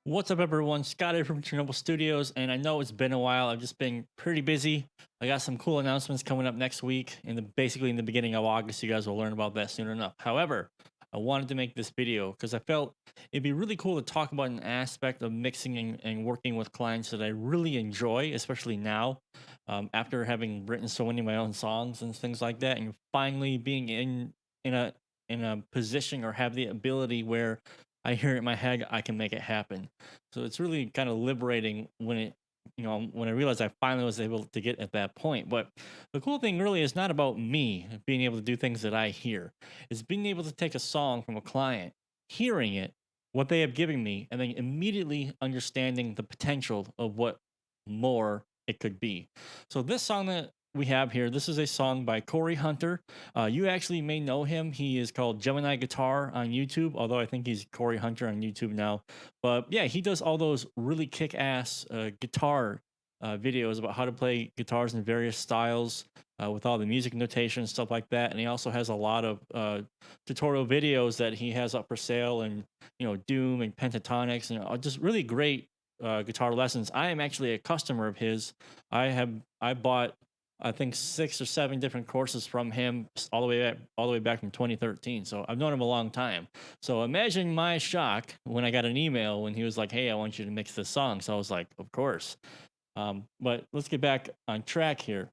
What's up, everyone? Scotty from Chernobyl Studios, and I know it's been a while. I've just been pretty busy. I got some cool announcements coming up next week, basically in the beginning of August. You guys will learn about that soon enough. However, I wanted to make this video because I felt it'd be really cool to talk about an aspect of mixing and working with clients that I really enjoy, especially now, after having written so many of my own songs and things like that, and finally being in a in a position or have the ability where I hear it in my head, I can make it happen. So it's really kind of liberating when I realized I finally was able to get at that point. But the cool thing really is not about me being able to do things that I hear. It's being able to take a song from a client, hearing it, what they have given me, and then immediately understanding the potential of what more it could be. So this song that we have here, this is a song by Corey Hunter. You actually may know him. He is called Gemini Guitar on YouTube, although I think he's Corey Hunter on YouTube now. But yeah, he does all those really kick-ass guitar videos about how to play guitars in various styles with all the music notation and stuff like that. And he also has a lot of tutorial videos that he has up for sale, and Doom and pentatonics, and just really great guitar lessons. I am actually a customer of his. I bought I think 6 or 7 different courses from him all the way back from 2013. So I've known him a long time. So imagine my shock when I got an email when he was like, "Hey, I want you to mix this song." So I was like, "Of course." But let's get back on track here.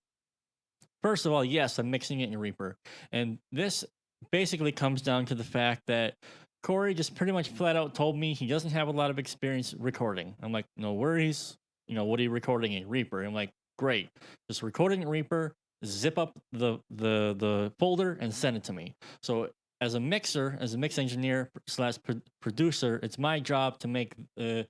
First of all, yes, I'm mixing it in Reaper, and this basically comes down to the fact that Corey just pretty much flat out told me he doesn't have a lot of experience recording. I'm like, no worries. What are you recording in Reaper? I'm like, great, just recording in Reaper. Zip up the folder and send it to me. So as a mixer, as a mix engineer slash producer, it's my job to make the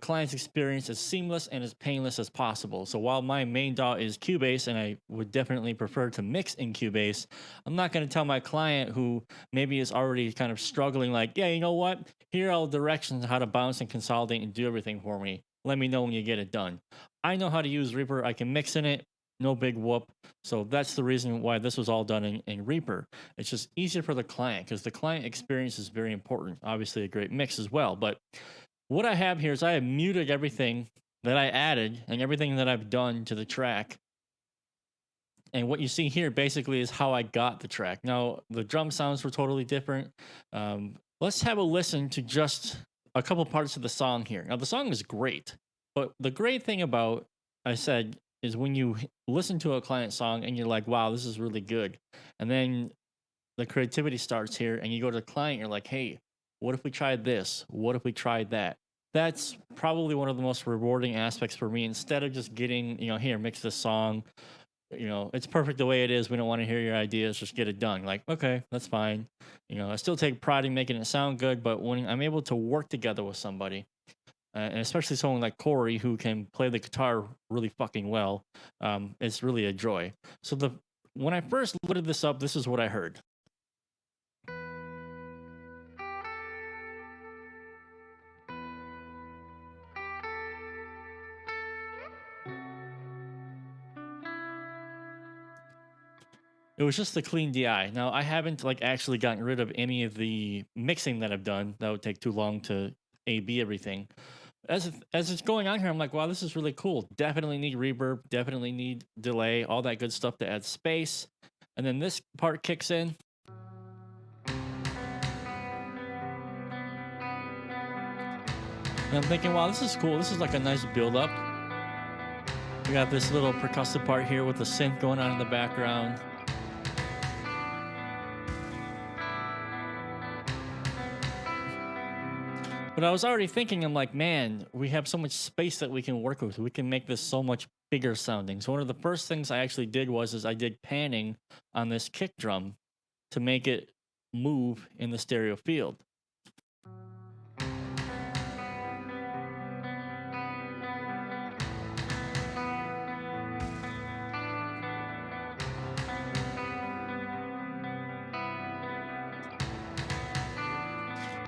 client's experience as seamless and as painless as possible. So while my main DAW is Cubase, and I would definitely prefer to mix in Cubase, I'm not going to tell my client who maybe is already kind of struggling, like, yeah, you know what? Here are all the directions how to bounce and consolidate and do everything for me. Let me know when you get it done. I know how to use Reaper. I can mix in it. No big whoop. So that's the reason why this was all done in Reaper. It's just easier for the client because the client experience is very important. Obviously, a great mix as well. But what I have here is I have muted everything that I added and everything that I've done to the track. And what you see here basically is how I got the track. Now, the drum sounds were totally different. Let's have a listen to just a couple parts of the song here. Now, the song is great, but the great thing about, I said, is when you listen to a client song and you're like, wow, this is really good. And then the creativity starts here and you go to the client, you're like, hey, what if we tried this? What if we tried that? That's probably one of the most rewarding aspects for me. Instead of just getting, here, mix this song, it's perfect the way it is. We don't want to hear your ideas. Just get it done. Like, okay, that's fine. I still take pride in making it sound good, but when I'm able to work together with somebody, and especially someone like Corey who can play the guitar really fucking well, it's really a joy. So when I first loaded this up, this is what I heard. It was just a clean DI. Now I haven't like actually gotten rid of any of the mixing that I've done. That would take too long to A/B everything. As it's going on here, I'm like, wow, this is really cool. Definitely need reverb, definitely need delay, all that good stuff to add space. And then this part kicks in. And I'm thinking, wow, this is cool. This is like a nice build up. We got this little percussive part here with the synth going on in the background. But I was already thinking, I'm like, man, we have so much space that we can work with. We can make this so much bigger sounding. So one of the first things I actually did was I did panning on this kick drum to make it move in the stereo field.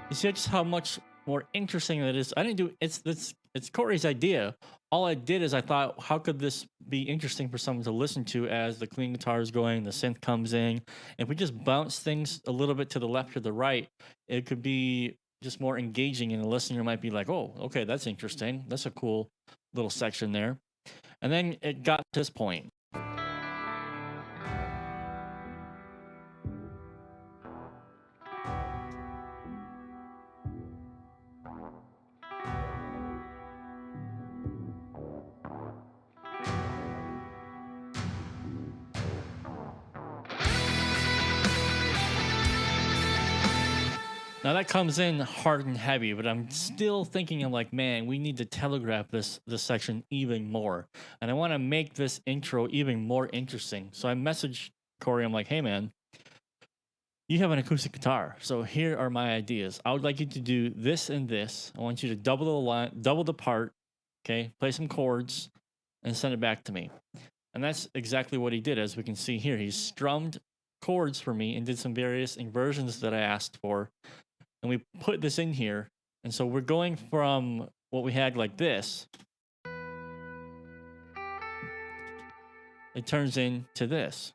You see just how much more interesting that is. I didn't do it's Corey's idea. All I did is I thought, how could this be interesting for someone to listen to as the clean guitar is going, the synth comes in. If we just bounce things a little bit to the left or the right, it could be just more engaging, and the listener might be like, "Oh, okay, that's interesting. That's a cool little section there." And then it got to this point. Now that comes in hard and heavy, but I'm still thinking, I'm like, man, we need to telegraph this section even more. And I want to make this intro even more interesting. So I messaged Corey, I'm like, hey man, you have an acoustic guitar. So here are my ideas. I would like you to do this and this. I want you to double the line, double the part, okay, play some chords, and send it back to me. And that's exactly what he did, as we can see here. He strummed chords for me and did some various inversions that I asked for, and we put this in here. And so we're going from what we had like this, it turns into this.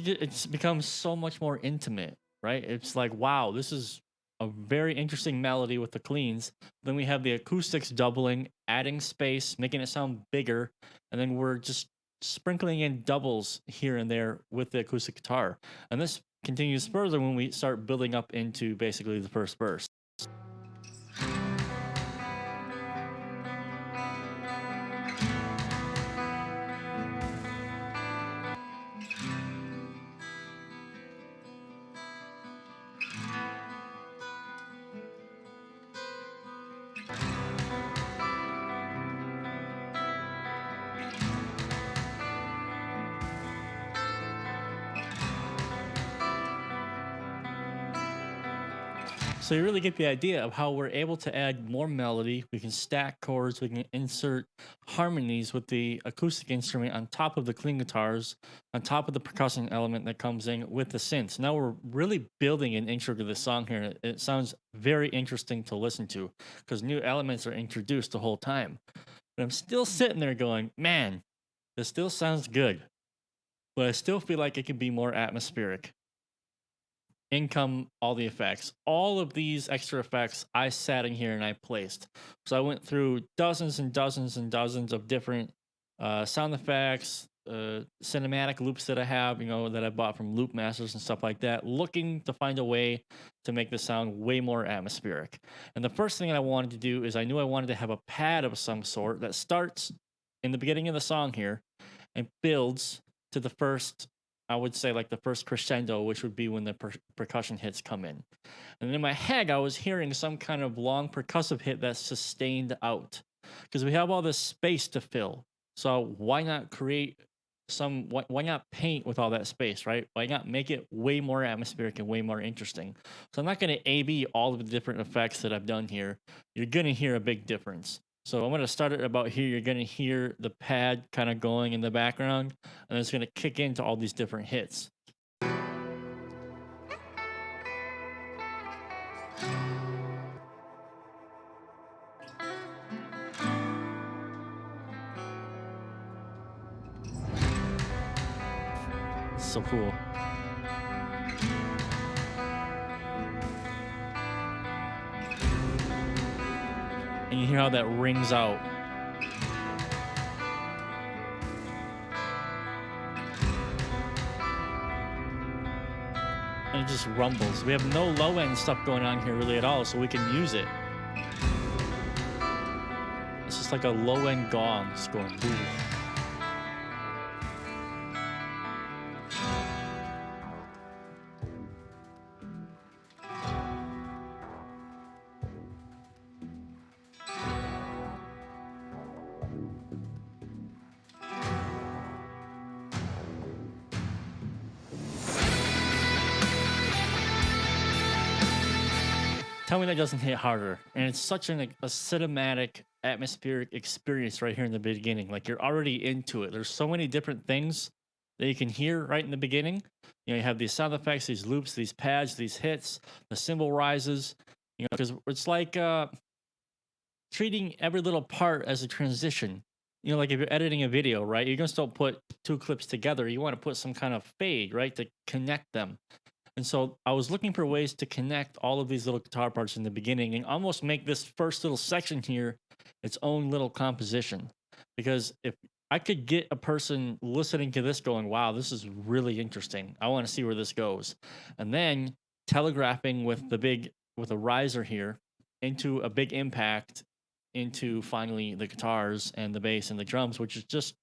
It's become so much more intimate, right? It's like, wow, this is a very interesting melody with the cleans. Then we have the acoustics doubling, adding space, making it sound bigger, and then we're just sprinkling in doubles here and there with the acoustic guitar. And this continues further when we start building up into basically the first verse. So you really get the idea of how we're able to add more melody. We can stack chords. We can insert harmonies with the acoustic instrument on top of the clean guitars, on top of the percussion element that comes in with the synths. Now we're really building an intro to the song here. It sounds very interesting to listen to because new elements are introduced the whole time. But I'm still sitting there going, man, this still sounds good, but I still feel like it could be more atmospheric. In come all the effects. All of these extra effects I sat in here and I placed. So I went through dozens and dozens and dozens of different sound effects, cinematic loops that I have, that I bought from Loop Masters and stuff like that, looking to find a way to make the sound way more atmospheric. And the first thing I wanted to do is I knew I wanted to have a pad of some sort that starts in the beginning of the song here and builds to the first, I would say, like the first crescendo, which would be when the percussion hits come in. And in my head, I was hearing some kind of long percussive hit that's sustained out because we have all this space to fill. So why not create why not paint with all that space, right? Why not make it way more atmospheric and way more interesting? So I'm not going to A/B all of the different effects that I've done here. You're going to hear a big difference. So I'm going to start it about here. You're going to hear the pad kind of going in the background, and it's going to kick into all these different hits. It's so cool. And you hear how that rings out. And it just rumbles. We have no low end stuff going on here really at all, so we can use it. It's just like a low end gong just going boom. Tell me that doesn't hit harder. And it's such a cinematic, atmospheric experience right here in the beginning. Like you're already into it. There's so many different things that you can hear right in the beginning. You have these sound effects, these loops, these pads, these hits, the cymbal rises. Because it's like treating every little part as a transition. Like if you're editing a video, right? You just don't put two clips together. You want to put some kind of fade, right, to connect them. And so I was looking for ways to connect all of these little guitar parts in the beginning and almost make this first little section here its own little composition. Because if I could get a person listening to this going, wow, this is really interesting. I want to see where this goes. And then telegraphing with a riser here into a big impact into finally the guitars and the bass and the drums, which is just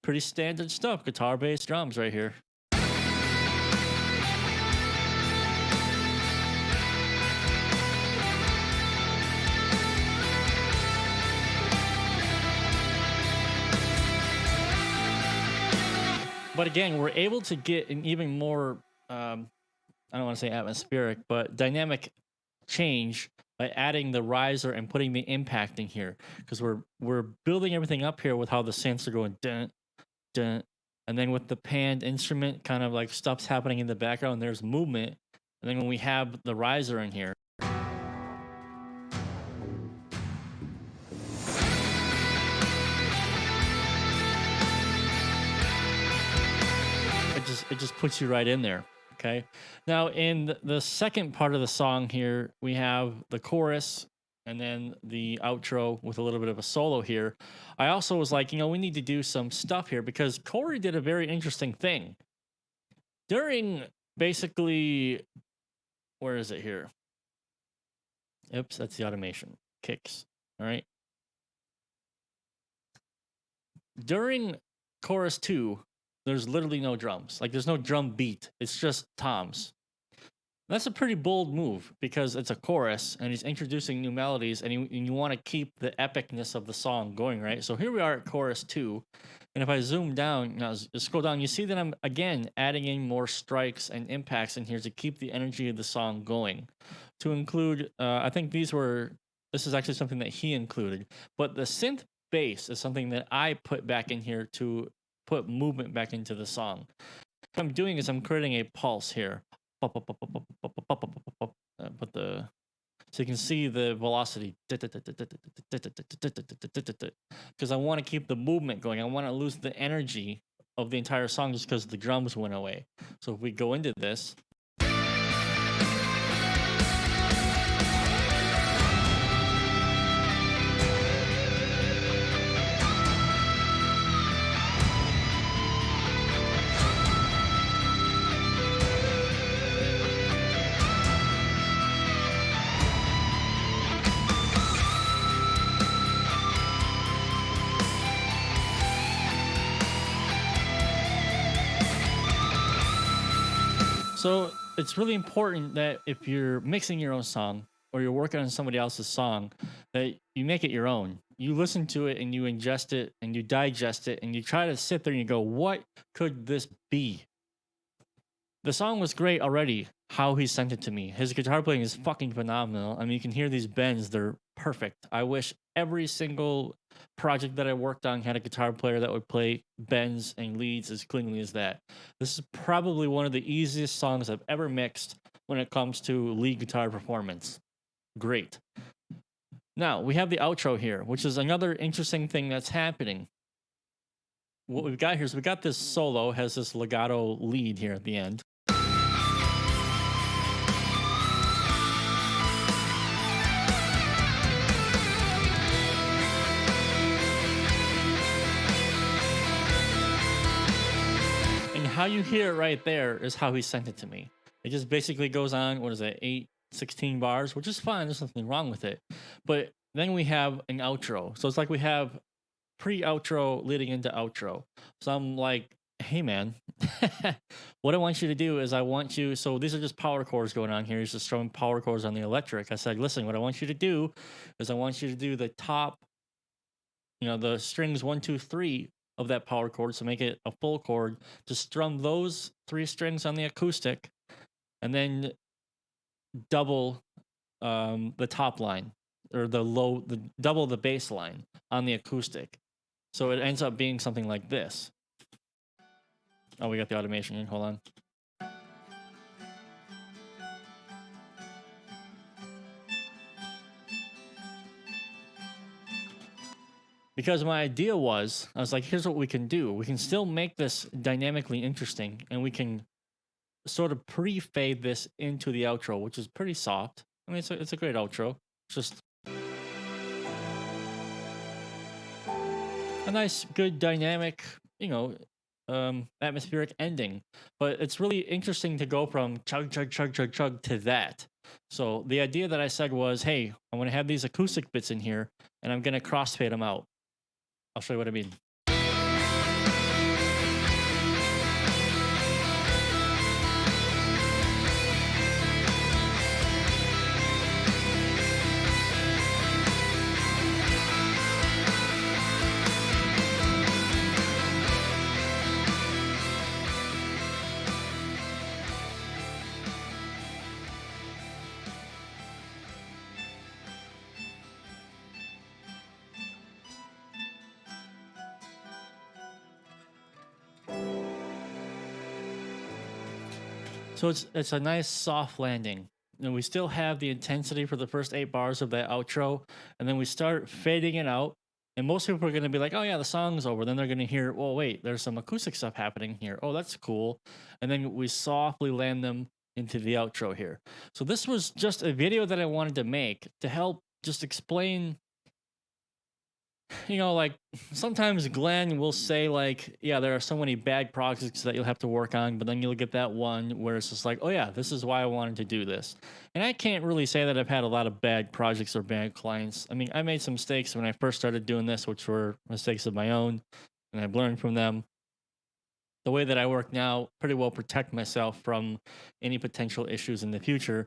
pretty standard stuff. Guitar, bass, drums right here. But again, we're able to get an even more, I don't want to say atmospheric, but dynamic change by adding the riser and putting the impact in here. Because we're building everything up here with how the synths are going dun, dun, and then with the panned instrument, kind of like stuff's happening in the background, there's movement. And then when we have the riser in here, it just puts you right in there. Okay. Now in the second part of the song here, we have the chorus and then the outro with a little bit of a solo here. I also was like, we need to do some stuff here because Corey did a very interesting thing. During basically, where is it here? Oops, that's the automation. Kicks. All right. During chorus 2, there's literally no drums. Like there's no drum beat. It's just toms. That's a pretty bold move because it's a chorus and he's introducing new melodies and you want to keep the epicness of the song going, right? So here we are at chorus 2. And if I zoom down, now scroll down, you see that I'm again adding in more strikes and impacts in here to keep the energy of the song going. To include, I think this is actually something that he included, but the synth bass is something that I put back in here to put movement back into the song. What I'm doing is I'm creating a pulse here. But so you can see the velocity because I want to keep the movement going. I want to lose the energy of the entire song just because the drums went away. So if we go into this. So it's really important that if you're mixing your own song or you're working on somebody else's song, that you make it your own. You listen to it and you ingest it and you digest it and you try to sit there and you go, what could this be? The song was great already, how he sent it to me. His guitar playing is fucking phenomenal. I mean, you can hear these bends, they're perfect. I wish every single project that I worked on had a guitar player that would play bends and leads as cleanly as that. This is probably one of the easiest songs I've ever mixed when it comes to lead guitar performance. Great. Now, we have the outro here, which is another interesting thing that's happening. What we've got here is we got this solo, has this legato lead here at the end. How you hear it right there is how he sent it to me. It just basically goes on, what is it, 16 bars, which is fine. There's nothing wrong with it. But then we have an outro. So it's like we have pre-outro leading into outro. So I'm like, hey, man, what I want you to do is so these are just power chords going on here. He's just throwing power chords on the electric. I said, listen, what I want you to do is I want you to do the top, the strings 1, 2, 3 of that power chord, so make it a full chord. Just strum those 3 strings on the acoustic, and then double the top line or double the bass line on the acoustic. So it ends up being something like this. Oh, we got the automation in. Hold on. Because my idea was, I was like, here's what we can do. We can still make this dynamically interesting, and we can sort of pre-fade this into the outro, which is pretty soft. I mean, it's a great outro. It's just a nice, good, dynamic, atmospheric ending. But it's really interesting to go from chug, chug, chug, chug, chug to that. So the idea that I said was, hey, I want to have these acoustic bits in here, and I'm going to crossfade them out. I'll show you what I mean. So it's a nice soft landing. And we still have the intensity for the first 8 bars of that outro, and then we start fading it out. And most people are going to be like, "Oh yeah, the song's over." Then they're going to hear, "Well, wait, there's some acoustic stuff happening here. Oh, that's cool." And then we softly land them into the outro here. So this was just a video that I wanted to make to help just explain, like sometimes Glenn will say like, yeah, there are so many bad projects that you'll have to work on, but then you'll get that one where it's just like, oh yeah, this is why I wanted to do this. And I can't really say that I've had a lot of bad projects or bad clients. I mean, I made some mistakes when I first started doing this, which were mistakes of my own, and I've learned from them. The way that I work now pretty well protect myself from any potential issues in the future.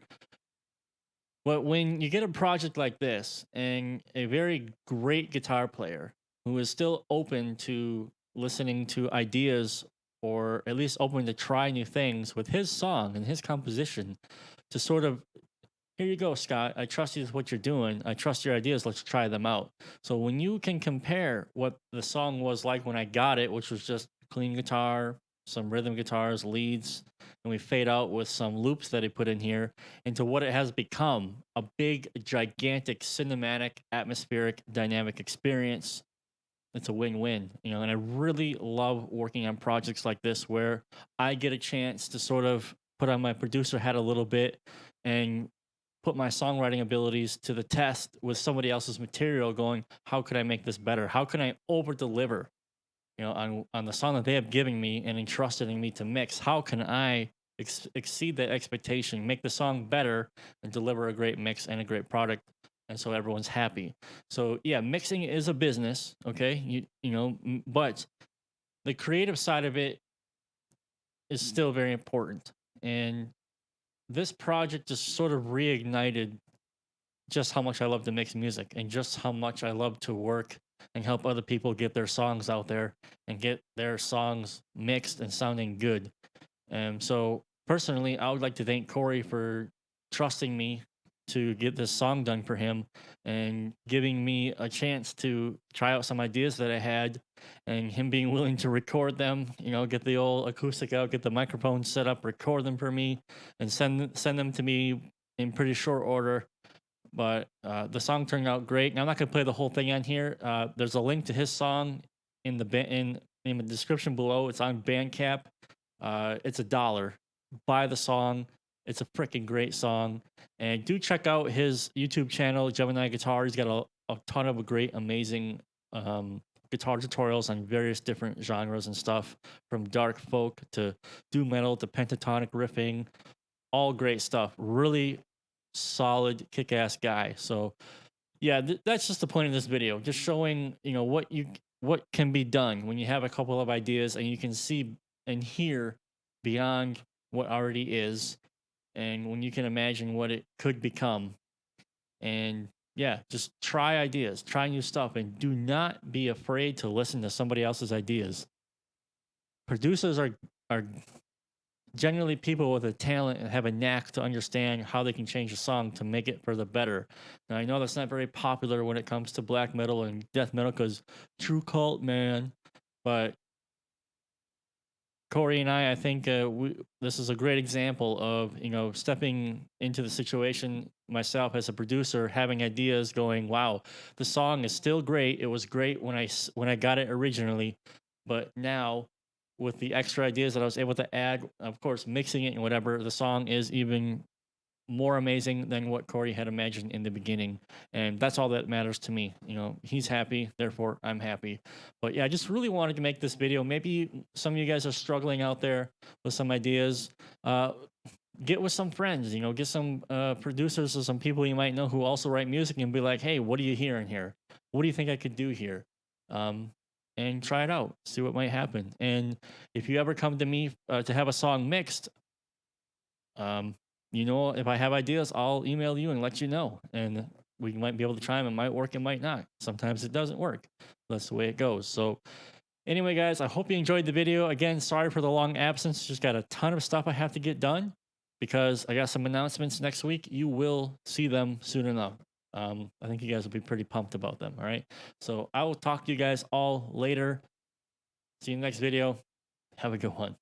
But when you get a project like this and a very great guitar player who is still open to listening to ideas, or at least open to try new things with his song and his composition, to sort of, here you go, Scott, I trust you with what you're doing. I trust your ideas. Let's try them out. So when you can compare what the song was like when I got it, which was just clean guitar, some rhythm guitars, leads, and we fade out with some loops that he put in here, into what it has become, a big, gigantic, cinematic, atmospheric, dynamic experience. It's a win-win, and I really love working on projects like this where I get a chance to sort of put on my producer hat a little bit and put my songwriting abilities to the test with somebody else's material, going, how could I make this better? How can I over deliver, on the song that they have given me and entrusted in me to mix? How can I exceed that expectation, make the song better, and deliver a great mix and a great product, and so everyone's happy? So yeah, mixing is a business, okay? But the creative side of it is still very important. And this project just sort of reignited just how much I love to mix music, and just how much I love to work and help other people get their songs out there and get their songs mixed and sounding good. And so, personally, I would like to thank Corey for trusting me to get this song done for him, and giving me a chance to try out some ideas that I had, and him being willing to record them, get the old acoustic out, get the microphone set up, record them for me, and send them to me in pretty short order. But the song turned out great. Now I'm not gonna play the whole thing on here. There's a link to his song in in the description below. It's on Bandcamp. It's $1. Buy the song. It's a freaking great song. And do check out his YouTube channel, Gemini Guitar. He's got a ton of great, amazing guitar tutorials on various different genres and stuff, from dark folk to doom metal to pentatonic riffing. All great stuff. Really solid, kick-ass guy. So yeah, that's just the point of this video, just showing what can be done when you have a couple of ideas and you can see and hear beyond what already is, and when you can imagine what it could become. And yeah, just try ideas, try new stuff, and do not be afraid to listen to somebody else's ideas. Producers are generally people with a talent and have a knack to understand how they can change a song to make it for the better. Now, I know that's not very popular when it comes to black metal and death metal, because true cult, man. But Corey and I think this is a great example of stepping into the situation myself as a producer, having ideas, going, "Wow, the song is still great. It was great when when I got it originally, but now with the extra ideas that I was able to add, of course, mixing it and whatever, the song is even more amazing than what Corey had imagined in the beginning. And that's all that matters to me. He's happy, therefore I'm happy. But yeah, I just really wanted to make this video. Maybe some of you guys are struggling out there with some ideas. Uh, get with some friends, get some producers or some people you might know who also write music and be like, hey, what are you hearing here? What do you think I could do here? Um, and try it out, see what might happen. And if you ever come to me to have a song mixed, um, if I have ideas, I'll email you and let you know. And we might be able to try them. It might work, it might not. Sometimes it doesn't work. That's the way it goes. So, anyway, guys, I hope you enjoyed the video. Again, sorry for the long absence. Just got a ton of stuff I have to get done because I got some announcements next week. You will see them soon enough. I think you guys will be pretty pumped about them. All right. So, I will talk to you guys all later. See you in the next video. Have a good one.